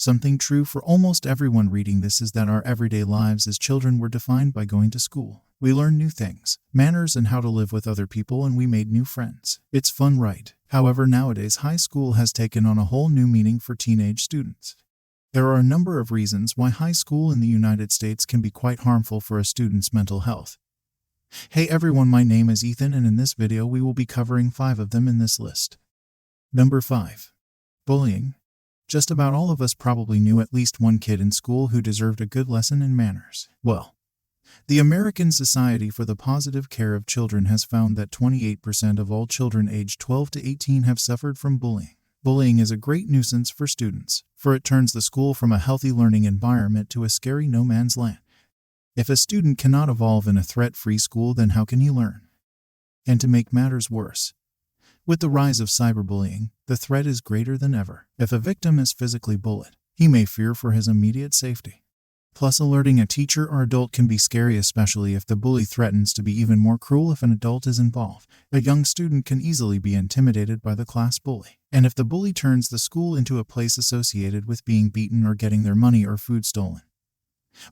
Something true for almost everyone reading this is that our everyday lives as children were defined by going to school. We learned new things, manners, and how to live with other people, and we made new friends. It's fun, right? However, nowadays high school has taken on a whole new meaning for teenage students. There are a number of reasons why high school in the United States can be quite harmful for a student's mental health. Hey everyone, my name is Ethan, and in this video we will be covering 5 of them in this list. Number 5. Bullying. Just about all of us probably knew at least one kid in school who deserved a good lesson in manners. Well, the American Society for the Positive Care of Children has found that 28% of all children aged 12 to 18 have suffered from bullying. Bullying is a great nuisance for students, for it turns the school from a healthy learning environment to a scary no man's land. If a student cannot evolve in a threat-free school, then how can he learn? And to make matters worse, with the rise of cyberbullying, the threat is greater than ever. If a victim is physically bullied, he may fear for his immediate safety. Plus, alerting a teacher or adult can be scary, especially if the bully threatens to be even more cruel if an adult is involved. A young student can easily be intimidated by the class bully. And if the bully turns the school into a place associated with being beaten or getting their money or food stolen,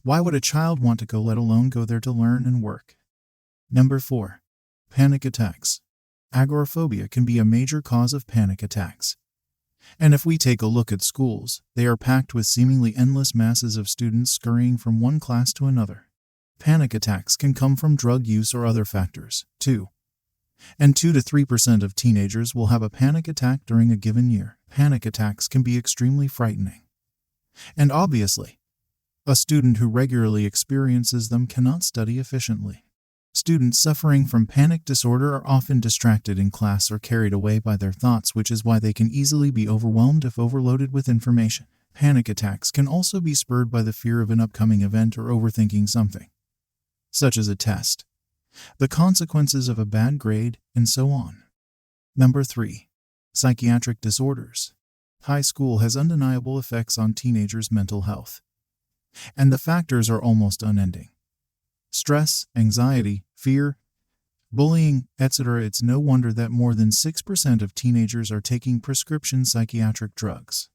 why would a child want to go, let alone go there to learn and work? Number 4. Panic attacks. Agoraphobia can be a major cause of panic attacks. And if we take a look at schools, they are packed with seemingly endless masses of students scurrying from one class to another. Panic attacks can come from drug use or other factors, too. And 2 to 3% of teenagers will have a panic attack during a given year. Panic attacks can be extremely frightening. And obviously, a student who regularly experiences them cannot study efficiently. Students suffering from panic disorder are often distracted in class or carried away by their thoughts, which is why they can easily be overwhelmed if overloaded with information. Panic attacks can also be spurred by the fear of an upcoming event or overthinking something, such as a test, the consequences of a bad grade, and so on. Number 3. Psychiatric disorders. High school has undeniable effects on teenagers' mental health, and the factors are almost unending. Stress, anxiety, fear, bullying, etc. It's no wonder that more than 6% of teenagers are taking prescription psychiatric drugs.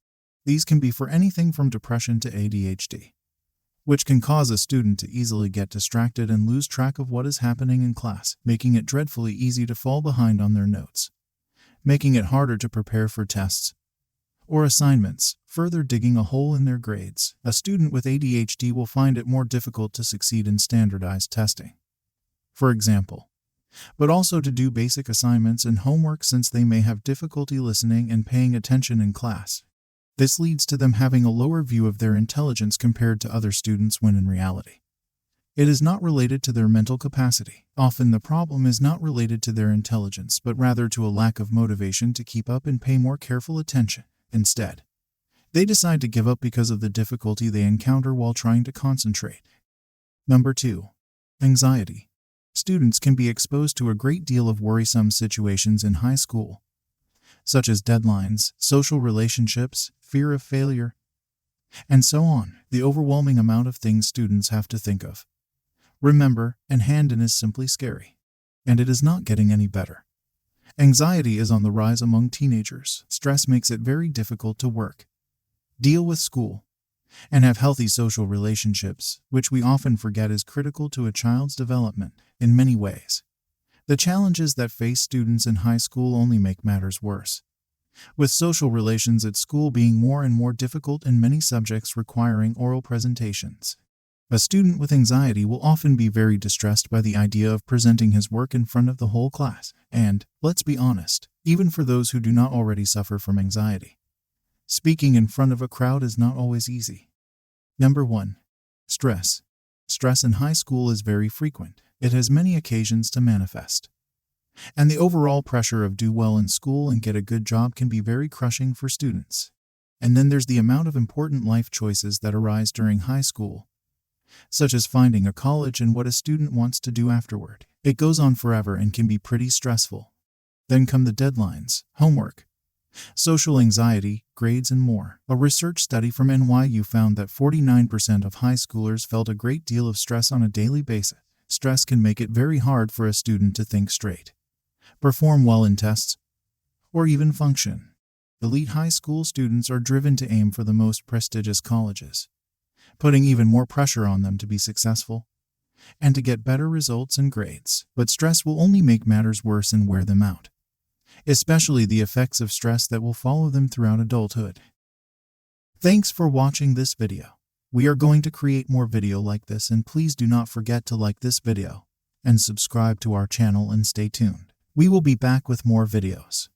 These can be for anything from depression to ADHD, which can cause a student to easily get distracted and lose track of what is happening in class, making it dreadfully easy to fall behind on their notes, making it harder to prepare for tests or assignments, further digging a hole in their grades. A student with ADHD will find it more difficult to succeed in standardized testing, for example, but also to do basic assignments and homework, since they may have difficulty listening and paying attention in class. This leads to them having a lower view of their intelligence compared to other students, when in reality, it is not related to their mental capacity. Often the problem is not related to their intelligence, but rather to a lack of motivation to keep up and pay more careful attention. Instead, they decide to give up because of the difficulty they encounter while trying to concentrate. Number 2. Anxiety. Students can be exposed to a great deal of worrisome situations in high school, such as deadlines, social relationships, fear of failure, and so on. The overwhelming amount of things students have to think of, remember, and handle is simply scary. And it is not getting any better. Anxiety is on the rise among teenagers. Stress makes it very difficult to work, deal with school, and have healthy social relationships, which we often forget is critical to a child's development. In many ways, the challenges that face students in high school only make matters worse, with social relations at school being more and more difficult and many subjects requiring oral presentations. A student with anxiety will often be very distressed by the idea of presenting his work in front of the whole class. And, let's be honest, even for those who do not already suffer from anxiety, speaking in front of a crowd is not always easy. Number 1. Stress. Stress in high school is very frequent. It has many occasions to manifest. And the overall pressure of do well in school and get a good job can be very crushing for students. And then there's the amount of important life choices that arise during high school, such as finding a college and what a student wants to do afterward. It goes on forever and can be pretty stressful. Then come the deadlines, homework, social anxiety, grades, and more. A research study from NYU found that 49% of high schoolers felt a great deal of stress on a daily basis. Stress can make it very hard for a student to think straight, perform well in tests, or even function. Elite high school students are driven to aim for the most prestigious colleges, putting even more pressure on them to be successful and to get better results and grades. But stress will only make matters worse and wear them out, especially the effects of stress that will follow them throughout adulthood. Thanks for watching this video. We are going to create more video like this, and please do not forget to like this video and subscribe to our channel and stay tuned. We will be back with more videos.